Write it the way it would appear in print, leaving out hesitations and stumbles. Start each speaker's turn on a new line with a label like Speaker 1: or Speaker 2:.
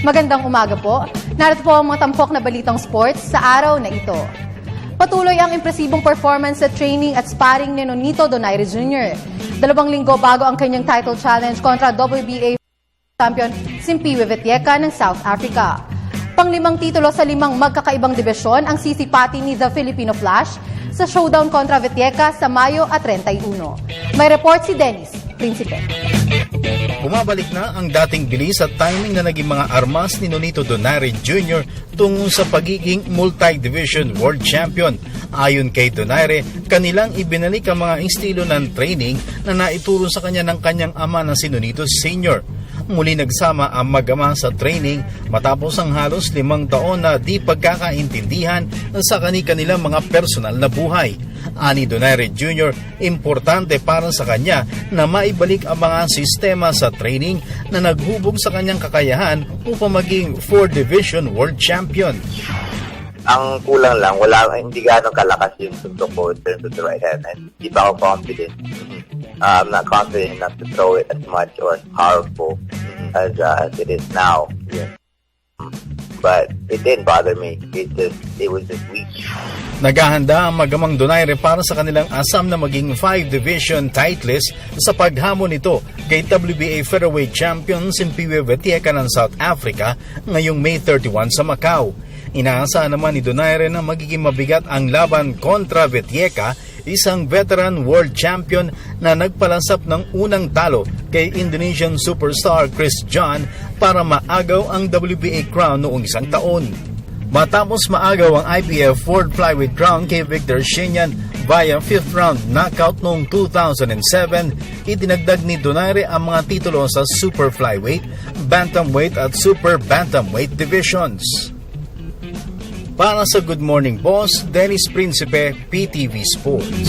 Speaker 1: Magandang umaga po. Narito po ang mga tampok na balitang sports sa araw na ito. Patuloy ang impresibong performance sa training at sparring ni Nonito Donaire Jr. 2 linggo bago ang kanyang title challenge kontra WBA champion Simpiwe Vitieka ng South Africa. Pang-5 titulo sa 5 magkakaibang dibisyon ang sisipati ni The Filipino Flash sa showdown kontra Vitieka sa Mayo at 31. May report si Dennis Principe.
Speaker 2: Bumabalik na ang dating bilis at timing na naging mga armas ni Nonito Donaire Jr. tungo sa pagiging multi-division world champion. Ayon kay Donaire, kanilang ibinalik ang mga estilo ng training na naituro sa kanya ng kanyang ama na si Nonito Sr. Muli nagsama ang mag-ama sa training matapos ang halos 5 taon na di pagkakaintindihan sa kanilang mga personal na buhay. Ani Donaire Jr., importante para sa kanya na maibalik ang mga sistema sa training na naghubog sa kanyang kakayahan upang maging 4-division world champion.
Speaker 3: Ang kulang lang, hindi gano'ng kalakas yung suntok ko in terms of the right hand. And hindi pa ako confident. I'm not confident enough to throw it as much or as powerful as it is now. Yeah. But it didn't bother me. It was just weak.
Speaker 2: Naghahanda ang magamang Donaire para sa kanilang asam na maging 5-division titleist sa paghamon nito kay WBA featherweight champion Simpiwe Vitieka ng South Africa ngayong May 31 sa Macau. Inaasahan naman ni Donaire na magiging mabigat ang laban kontra Vitieka, isang veteran world champion na nagpalansap ng unang talo kay Indonesian superstar Chris John para maagaw ang WBA crown noong 1 taon. Matapos maagaw ang IBF World Flyweight crown kay Victor Shinyan via 5th round knockout noong 2007, itinagdag ni Donaire ang mga titulo sa super flyweight, bantamweight at super bantamweight divisions. Para sa Good Morning Boss, Dennis Principe, PTV Sports.